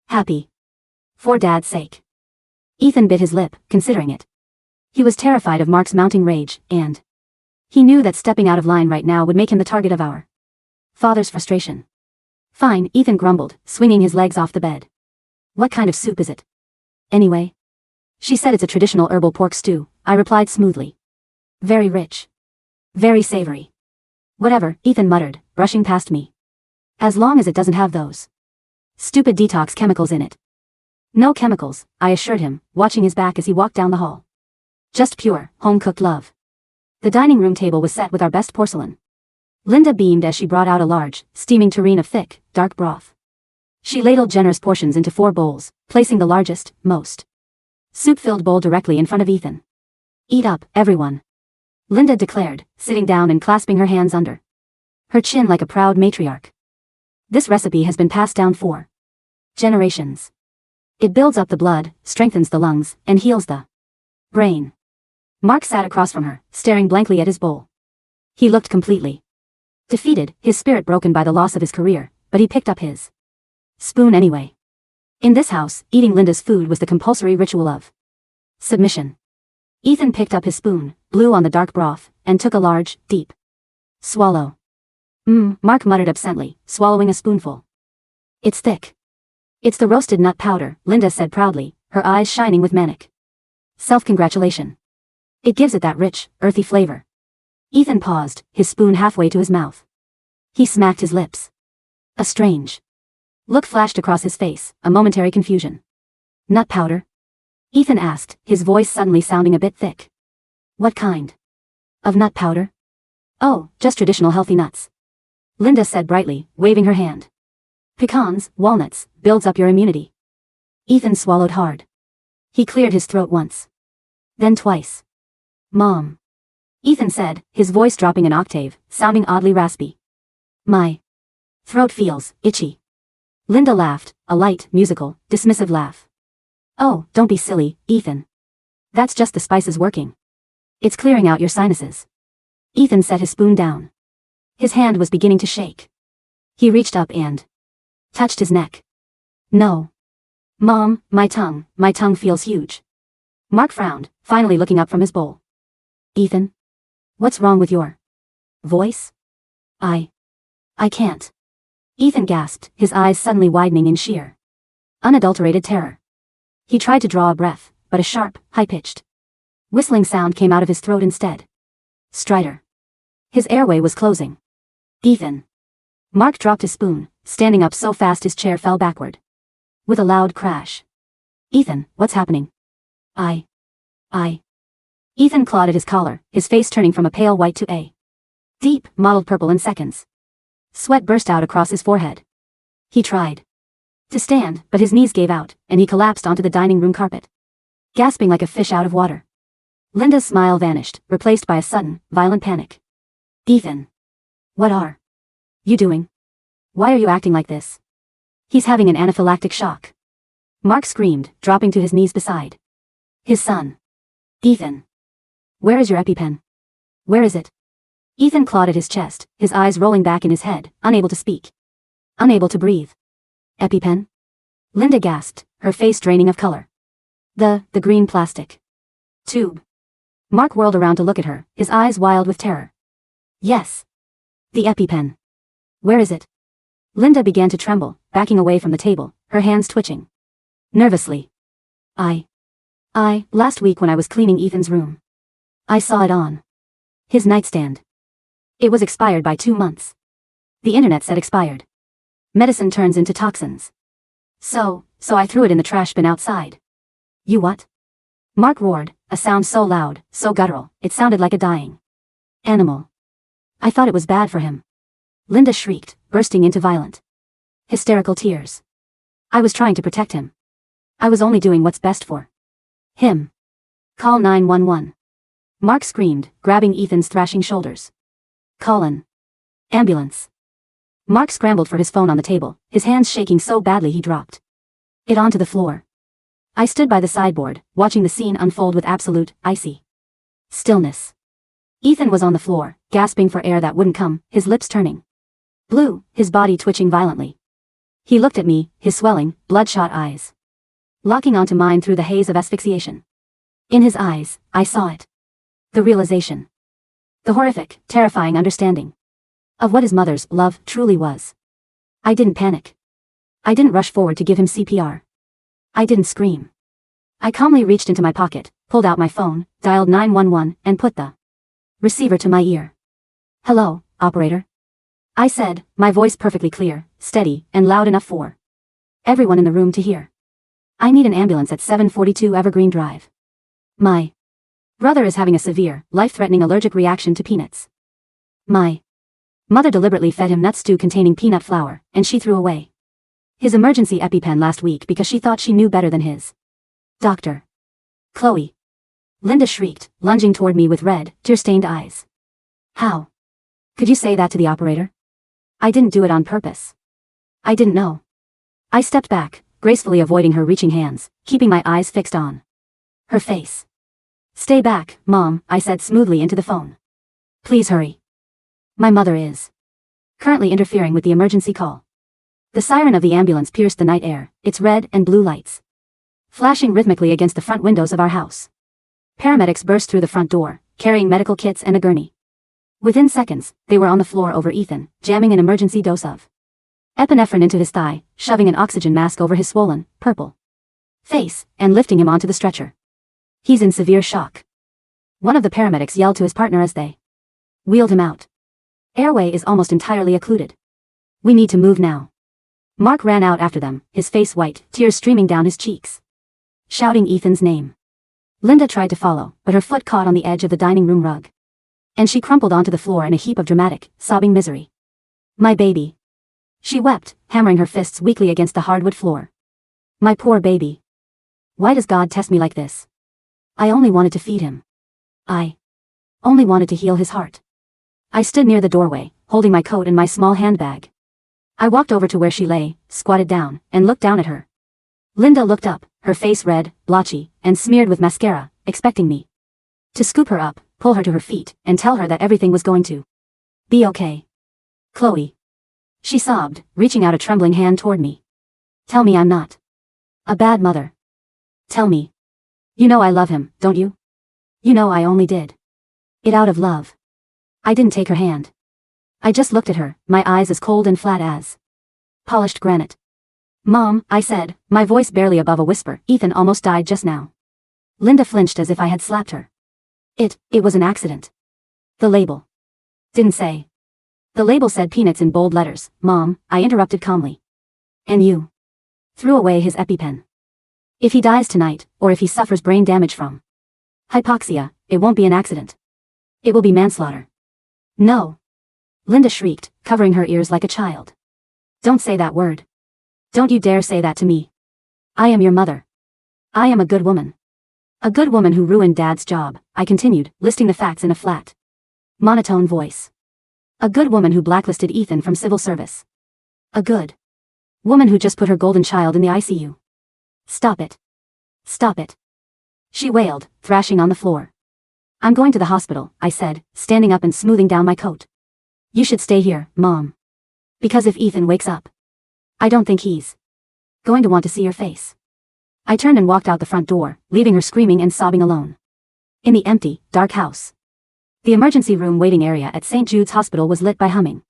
happy. For Dad's sake. Ethan bit his lip, considering it. He was terrified of Mark's mounting rage, and he knew that stepping out of line right now would make him the target of our father's frustration. Fine, Ethan grumbled, swinging his legs off the bed. What kind of soup is it? Anyway? She said it's a traditional herbal pork stew, I replied smoothly. Very rich. Very savory. Whatever, Ethan muttered, brushing past me. As long as it doesn't have those stupid detox chemicals in it. No chemicals, I assured him, watching his back as he walked down the hall. Just pure, home-cooked love. The dining room table was set with our best porcelain. Linda beamed as she brought out a large, steaming tureen of thick, dark broth. She ladled generous portions into 4 bowls, placing the largest, most soup-filled bowl directly in front of Ethan. Eat up, everyone. Linda declared, sitting down and clasping her hands under her chin like a proud matriarch. This recipe has been passed down for generations. It builds up the blood, strengthens the lungs, and heals the brain. Mark sat across from her, staring blankly at his bowl. He looked completely defeated, his spirit broken by the loss of his career, but he picked up his spoon anyway. In this house, eating Linda's food was the compulsory ritual of submission. Ethan picked up his spoon, blew on the dark broth, and took a large, deep swallow. Mark muttered absently, swallowing a spoonful. It's thick. It's the roasted nut powder, Linda said proudly, her eyes shining with manic self-congratulation. It gives it that rich, earthy flavor. Ethan paused, his spoon halfway to his mouth. He smacked his lips. A strange look flashed across his face, a momentary confusion. Nut powder? Ethan asked, his voice suddenly sounding a bit thick. What kind of nut powder? Oh, just traditional healthy nuts. Linda said brightly, waving her hand. Pecans, walnuts, builds up your immunity. Ethan swallowed hard. He cleared his throat once. Then twice. Mom. Ethan said, his voice dropping an octave, sounding oddly raspy. My throat feels itchy. Linda laughed, a light, musical, dismissive laugh. Oh, don't be silly, Ethan. That's just the spices working. It's clearing out your sinuses. Ethan set his spoon down. His hand was beginning to shake. He reached up and touched his neck. No. Mom, my tongue feels huge. Mark frowned, finally looking up from his bowl. Ethan? What's wrong with your voice? I can't. Ethan gasped, his eyes suddenly widening in sheer, unadulterated terror. He tried to draw a breath, but a sharp, high-pitched whistling sound came out of his throat instead. Strider. His airway was closing. Ethan. Mark dropped his spoon, standing up so fast his chair fell backward. With a loud crash. Ethan, what's happening? I. Ethan clawed at his collar, his face turning from a pale white to a deep, mottled purple in seconds. Sweat burst out across his forehead. He tried to stand, but his knees gave out, and he collapsed onto the dining room carpet, gasping like a fish out of water. Linda's smile vanished, replaced by a sudden, violent panic. Ethan. What are you doing? Why are you acting like this? He's having an anaphylactic shock. Mark screamed, dropping to his knees beside his son. Ethan. Where is your EpiPen? Where is it? Ethan clawed at his chest, his eyes rolling back in his head, unable to speak. Unable to breathe. EpiPen? Linda gasped, her face draining of color. The green plastic tube. Mark whirled around to look at her, his eyes wild with terror. Yes. The EpiPen. Where is it? Linda began to tremble, backing away from the table, her hands twitching nervously. Last week when I was cleaning Ethan's room. I saw it on His nightstand. It was expired by 2 months. The internet said expired. Medicine turns into toxins. So I threw it in the trash bin outside. You what? Mark roared, a sound so loud, so guttural, it sounded like a dying animal. I thought it was bad for him. Linda shrieked, bursting into violent, hysterical tears. I was trying to protect him. I was only doing what's best for him. Call 911. Mark screamed, grabbing Ethan's thrashing shoulders. Call an ambulance. Mark scrambled for his phone on the table, his hands shaking so badly he dropped it onto the floor. I stood by the sideboard, watching the scene unfold with absolute, icy stillness. Ethan was on the floor, gasping for air that wouldn't come, his lips turning blue, his body twitching violently. He looked at me, his swelling, bloodshot eyes locking onto mine through the haze of asphyxiation. In his eyes, I saw it. The realization. The horrific, terrifying understanding of what his mother's love truly was. I didn't panic. I didn't rush forward to give him CPR. I didn't scream. I calmly reached into my pocket, pulled out my phone, dialed 911, and put the receiver to my ear. Hello, operator. I said, my voice perfectly clear, steady, and loud enough for everyone in the room to hear. I need an ambulance at 742 Evergreen Drive. My brother is having a severe, life-threatening allergic reaction to peanuts. My mother deliberately fed him nut stew containing peanut flour, and she threw away his emergency EpiPen last week because she thought she knew better than his doctor. Chloe. Linda shrieked, lunging toward me with red, tear-stained eyes. How could you say that to the operator? I didn't do it on purpose. I didn't know. I stepped back, gracefully avoiding her reaching hands, keeping my eyes fixed on her face. Stay back, Mom, I said smoothly into the phone. Please hurry. My mother is currently interfering with the emergency call. The siren of the ambulance pierced the night air, its red and blue lights flashing rhythmically against the front windows of our house. Paramedics burst through the front door, carrying medical kits and a gurney. Within seconds, they were on the floor over Ethan, jamming an emergency dose of epinephrine into his thigh, shoving an oxygen mask over his swollen, purple face, and lifting him onto the stretcher. He's in severe shock. One of the paramedics yelled to his partner as they wheeled him out. Airway is almost entirely occluded. We need to move now. Mark ran out after them, his face white, tears streaming down his cheeks, shouting Ethan's name. Linda tried to follow, but her foot caught on the edge of the dining room rug, and she crumpled onto the floor in a heap of dramatic, sobbing misery. My baby. She wept, hammering her fists weakly against the hardwood floor. My poor baby. Why does God test me like this? I only wanted to feed him. I only wanted to heal his heart. I stood near the doorway, holding my coat and my small handbag. I walked over to where she lay, squatted down, and looked down at her. Linda looked up, her face red, blotchy, and smeared with mascara, expecting me to scoop her up, pull her to her feet, and tell her that everything was going to be okay. Chloe. She sobbed, reaching out a trembling hand toward me. Tell me I'm not a bad mother. Tell me. You know I love him, don't you? You know I only did it out of love. I didn't take her hand. I just looked at her, my eyes as cold and flat as polished granite. Mom, I said, my voice barely above a whisper, Ethan almost died just now. Linda flinched as if I had slapped her. It was an accident. The label didn't say. The label said peanuts in bold letters, Mom, I interrupted calmly. And you threw away his EpiPen. If he dies tonight, or if he suffers brain damage from hypoxia, it won't be an accident. It will be manslaughter. No. Linda shrieked, covering her ears like a child. Don't say that word. Don't you dare say that to me. I am your mother. I am a good woman. A good woman who ruined Dad's job, I continued, listing the facts in a flat, monotone voice. A good woman who blacklisted Ethan from civil service. A good woman who just put her golden child in the ICU. Stop it. Stop it. She wailed, thrashing on the floor. I'm going to the hospital, I said, standing up and smoothing down my coat. You should stay here, Mom. Because if Ethan wakes up, I don't think he's going to want to see your face. I turned and walked out the front door, leaving her screaming and sobbing alone. In the empty, dark house. The emergency room waiting area at St. Jude's Hospital was lit by humming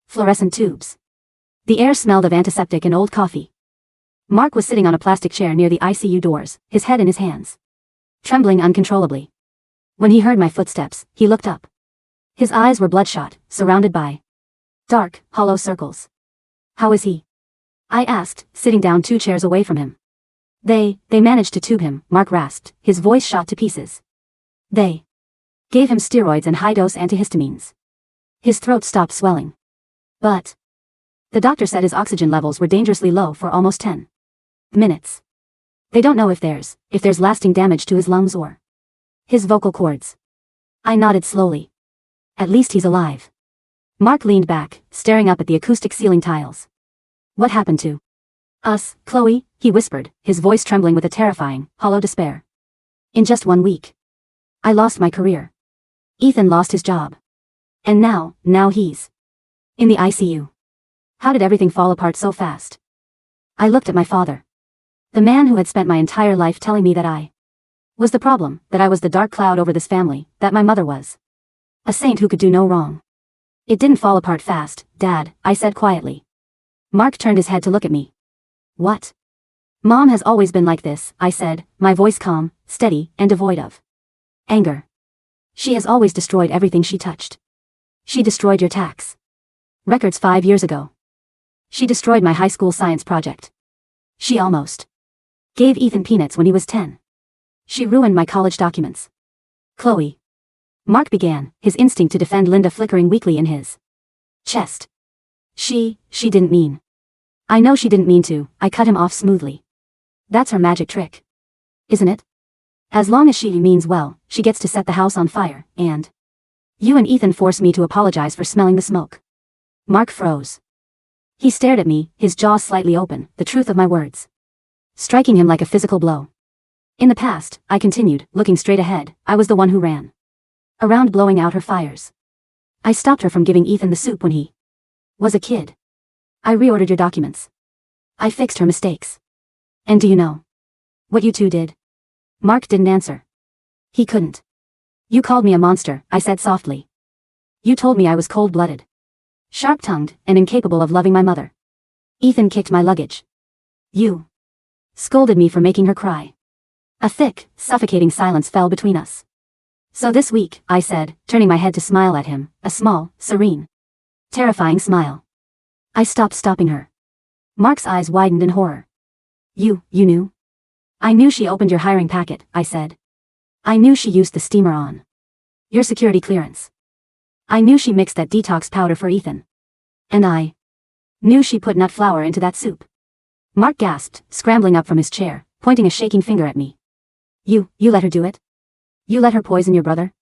fluorescent tubes. The air smelled of antiseptic and old coffee. Mark was sitting on a plastic chair near the ICU doors, his head in his hands, trembling uncontrollably. When he heard my footsteps, he looked up. His eyes were bloodshot, surrounded by dark, hollow circles. How is he? I asked, sitting down 2 chairs away from him. They managed to tube him, Mark rasped, his voice shot to pieces. They gave him steroids and high-dose antihistamines. His throat stopped swelling. But the doctor said his oxygen levels were dangerously low for almost 10 minutes. They don't know if there's lasting damage to his lungs or his vocal cords. I nodded slowly. At least he's alive. Mark leaned back, staring up at the acoustic ceiling tiles. What happened to us, Chloe? He whispered, his voice trembling with a terrifying, hollow despair. In just 1 week. I lost my career. Ethan lost his job. And now he's in the ICU. How did everything fall apart so fast? I looked at my father. The man who had spent my entire life telling me that I was the problem, that I was the dark cloud over this family, that my mother was a saint who could do no wrong. It didn't fall apart fast, Dad, I said quietly. Mark turned his head to look at me. What? Mom has always been like this, I said, my voice calm, steady, and devoid of anger. She has always destroyed everything she touched. She destroyed your tax records 5 years ago. She destroyed my high school science project. She almost gave Ethan peanuts when he was 10. She ruined my college documents. Chloe. Mark began, his instinct to defend Linda flickering weakly in his chest. She didn't mean. I know she didn't mean to, I cut him off smoothly. That's her magic trick. Isn't it? As long as she means well, she gets to set the house on fire, and you and Ethan forced me to apologize for smelling the smoke. Mark froze. He stared at me, his jaw slightly open, the truth of my words striking him like a physical blow. In the past, I continued, looking straight ahead, I was the one who ran around blowing out her fires. I stopped her from giving Ethan the soup when he was a kid. I reordered your documents. I fixed her mistakes. And do you know what you two did? Mark didn't answer. He couldn't. You called me a monster, I said softly. You told me I was cold-blooded, sharp-tongued, and incapable of loving my mother. Ethan kicked my luggage. You scolded me for making her cry. A thick, suffocating silence fell between us. So this week, I said, turning my head to smile at him, a small, serene, terrifying smile. I stopped stopping her. Mark's eyes widened in horror. You knew? I knew she opened your hiring packet, I said. I knew she used the steamer on your security clearance. I knew she mixed that detox powder for Ethan. And I knew she put nut flour into that soup. Mark gasped, scrambling up from his chair, pointing a shaking finger at me. You let her do it? You let her poison your brother?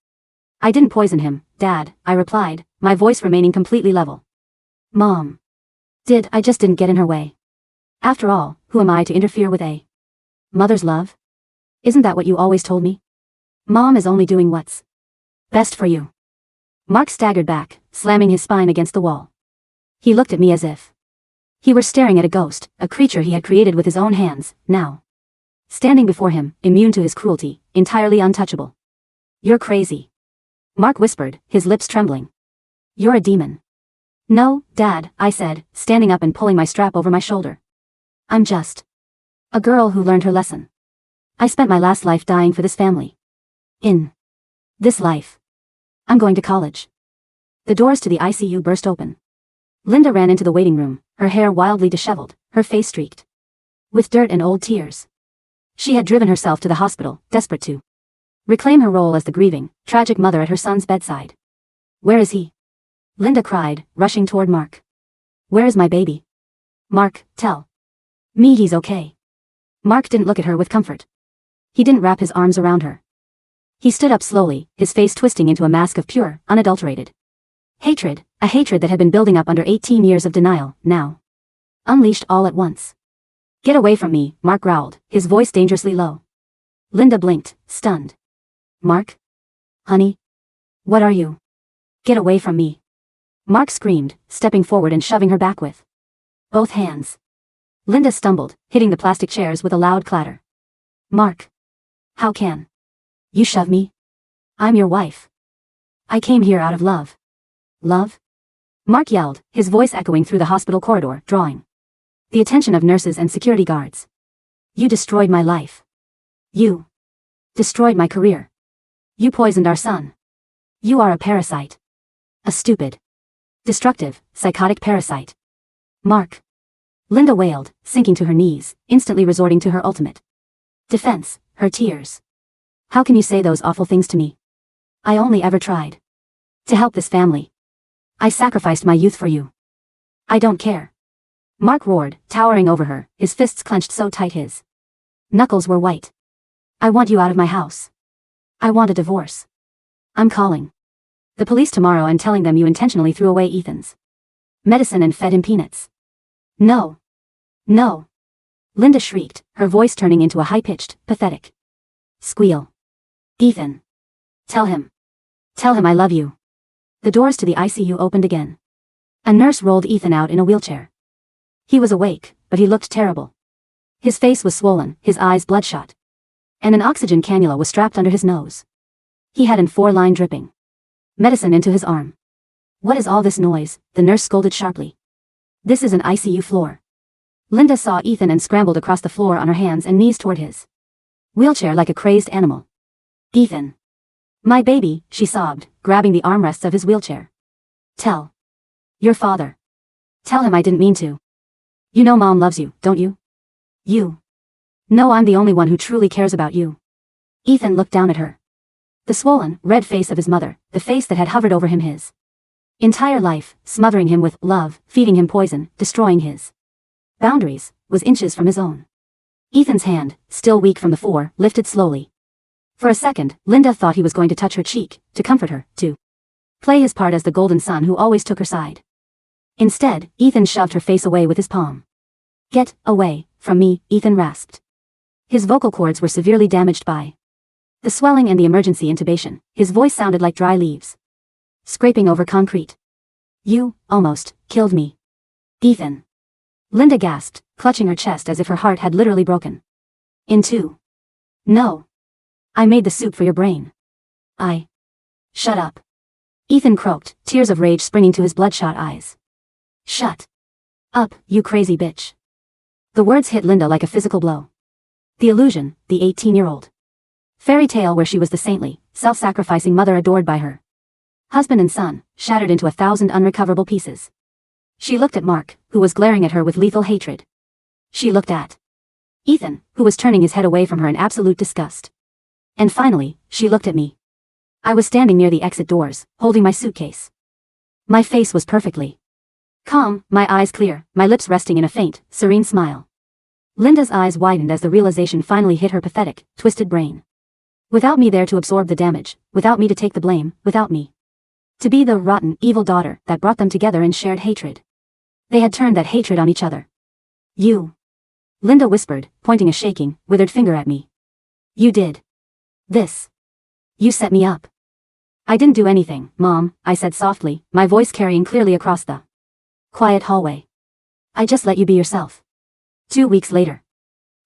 I didn't poison him, Dad, I replied, my voice remaining completely level. Mom. I just didn't get in her way. After all, who am I to interfere with a mother's love? Isn't that what you always told me? Mom is only doing what's best for you. Mark staggered back, slamming his spine against the wall. He looked at me as if he were staring at a ghost, a creature he had created with his own hands, now standing before him, immune to his cruelty, entirely untouchable. You're crazy. Mark whispered, his lips trembling. You're a demon. No, Dad, I said, standing up and pulling my strap over my shoulder. I'm just a girl who learned her lesson. I spent my last life dying for this family. In this life, I'm going to college. The doors to the ICU burst open. Linda ran into the waiting room, her hair wildly disheveled, her face streaked with dirt and old tears. She had driven herself to the hospital, desperate to reclaim her role as the grieving, tragic mother at her son's bedside. Where is he? Linda cried, rushing toward Mark. Where is my baby? Mark, tell me he's okay. Mark didn't look at her with comfort. He didn't wrap his arms around her. He stood up slowly, his face twisting into a mask of pure, unadulterated hatred, a hatred that had been building up under 18 years of denial, now unleashed all at once. Get away from me, Mark growled, his voice dangerously low. Linda blinked, stunned. Mark? Honey? What are you? Get away from me. Mark screamed, stepping forward and shoving her back with both hands. Linda stumbled, hitting the plastic chairs with a loud clatter. Mark. How can you shove me? I'm your wife. I came here out of love. Love? Mark yelled, his voice echoing through the hospital corridor, drawing the attention of nurses and security guards. You destroyed my life. You destroyed my career. You poisoned our son. You are a parasite. A stupid, destructive, psychotic parasite. Mark. Linda wailed, sinking to her knees, instantly resorting to her ultimate defense, her tears. How can you say those awful things to me? I only ever tried to help this family. I sacrificed my youth for you. I don't care. Mark roared, towering over her, his fists clenched so tight his knuckles were white. I want you out of my house. I want a divorce. I'm calling the police tomorrow and telling them you intentionally threw away Ethan's medicine and fed him peanuts. No. No. Linda shrieked, her voice turning into a high-pitched, pathetic squeal. Ethan. Tell him. Tell him I love you. The doors to the ICU opened again. A nurse rolled Ethan out in a wheelchair. He was awake, but he looked terrible. His face was swollen, his eyes bloodshot. And an oxygen cannula was strapped under his nose. He had an 4-line dripping medicine into his arm. What is all this noise? The nurse scolded sharply. This is an ICU floor. Linda saw Ethan and scrambled across the floor on her hands and knees toward his wheelchair like a crazed animal. Ethan. My baby, she sobbed, grabbing the armrests of his wheelchair. Tell your father. Tell him I didn't mean to. You know Mom loves you, don't you? You. No, I'm the only one who truly cares about you. Ethan looked down at her. The swollen, red face of his mother, the face that had hovered over him his entire life, smothering him with love, feeding him poison, destroying his boundaries, was inches from his own. Ethan's hand, still weak from the 4, lifted slowly. For a second, Linda thought he was going to touch her cheek, to comfort her, to play his part as the golden son who always took her side. Instead, Ethan shoved her face away with his palm. Get away from me, Ethan rasped. His vocal cords were severely damaged by the swelling and the emergency intubation. His voice sounded like dry leaves scraping over concrete. You, almost, killed me. Ethan. Linda gasped, clutching her chest as if her heart had literally broken in two. No. I made the soup for your brain. Shut up. Ethan croaked, tears of rage springing to his bloodshot eyes. Shut up, you crazy bitch. The words hit Linda like a physical blow. The illusion, the 18-year-old fairy tale where she was the saintly, self-sacrificing mother adored by her husband and son, shattered into 1,000 unrecoverable pieces. She looked at Mark, who was glaring at her with lethal hatred. She looked at Ethan, who was turning his head away from her in absolute disgust. And finally, she looked at me. I was standing near the exit doors, holding my suitcase. My face was perfectly calm, my eyes clear, my lips resting in a faint, serene smile. Linda's eyes widened as the realization finally hit her pathetic, twisted brain. Without me there to absorb the damage, without me to take the blame, without me to be the rotten, evil daughter that brought them together in shared hatred. They had turned that hatred on each other. You. Linda whispered, pointing a shaking, withered finger at me. You did this. You set me up. I didn't do anything, Mom, I said softly, my voice carrying clearly across the quiet hallway. I just let you be yourself. 2 weeks later.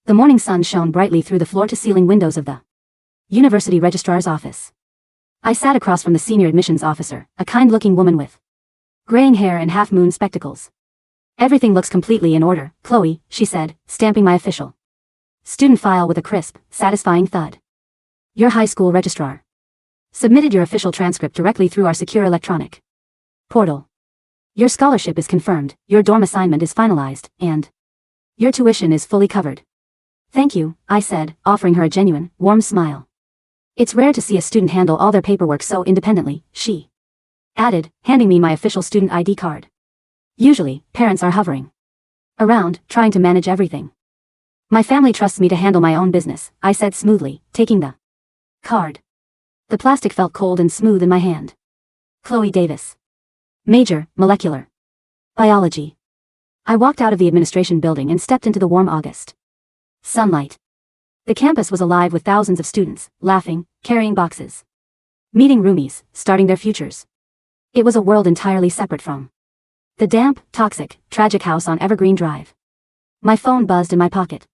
The morning sun shone brightly through the floor-to-ceiling windows of the university registrar's office. I sat across from the senior admissions officer, a kind-looking woman with graying hair and half-moon spectacles. Everything looks completely in order, Chloe, she said, stamping my official student file with a crisp, satisfying thud. Your high school registrar submitted your official transcript directly through our secure electronic portal. Your scholarship is confirmed, your dorm assignment is finalized, and your tuition is fully covered. Thank you, I said, offering her a genuine, warm smile. It's rare to see a student handle all their paperwork so independently, she added, handing me my official student ID card. Usually, parents are hovering around, trying to manage everything. My family trusts me to handle my own business, I said smoothly, taking the card. The plastic felt cold and smooth in my hand. Chloe Davis. Major, molecular biology. I walked out of the administration building and stepped into the warm August sunlight. The campus was alive with thousands of students, laughing, carrying boxes, meeting roomies, starting their futures. It was a world entirely separate from the damp, toxic, tragic house on Evergreen Drive. My phone buzzed in my pocket.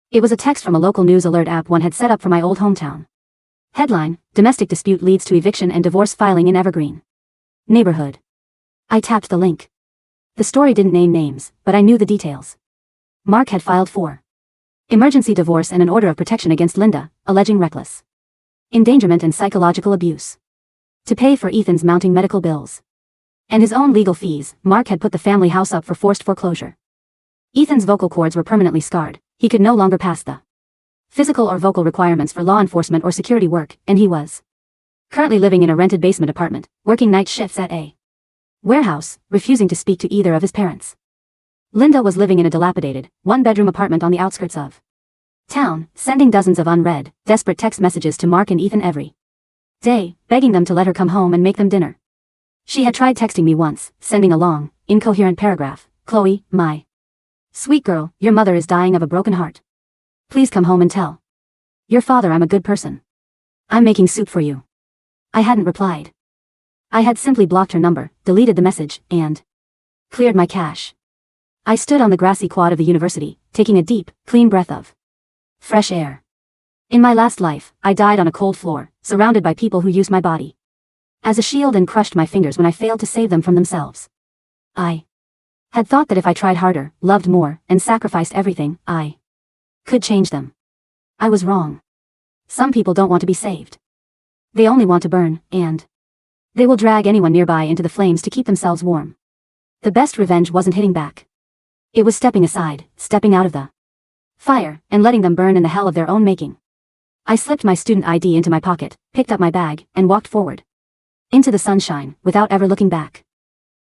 It was a text from a local news alert app one had set up for my old hometown. Headline: Domestic dispute leads to eviction and divorce filing in Evergreen neighborhood. I tapped the link. The story didn't name names, but I knew the details. Mark had filed for emergency divorce and an order of protection against Linda, alleging reckless endangerment and psychological abuse. To pay for Ethan's mounting medical bills. And his own legal fees. Mark had put the family house up for forced foreclosure. Ethan's vocal cords were permanently scarred. He could no longer pass the physical or vocal requirements for law enforcement or security work, and he was currently living in a rented basement apartment, working night shifts at a warehouse, refusing to speak to either of his parents. Linda was living in a dilapidated, one-bedroom apartment on the outskirts of town, sending dozens of unread, desperate text messages to Mark and Ethan every day, begging them to let her come home and make them dinner. She had tried texting me once, sending a long, incoherent paragraph. "Chloe, my sweet girl, your mother is dying of a broken heart. Please come home and tell your father I'm a good person. I'm making soup for you." I hadn't replied. I had simply blocked her number, deleted the message, and cleared my cache. I stood on the grassy quad of the university, taking a deep, clean breath of fresh air. In my last life, I died on a cold floor, surrounded by people who used my body as a shield and crushed my fingers when I failed to save them from themselves. I had thought that if I tried harder, loved more, and sacrificed everything, I could change them. I was wrong. Some people don't want to be saved. They only want to burn, and they will drag anyone nearby into the flames to keep themselves warm. The best revenge wasn't hitting back. It was stepping aside, stepping out of the fire, and letting them burn in the hell of their own making. I slipped my student ID into my pocket, picked up my bag, and walked forward into the sunshine, without ever looking back.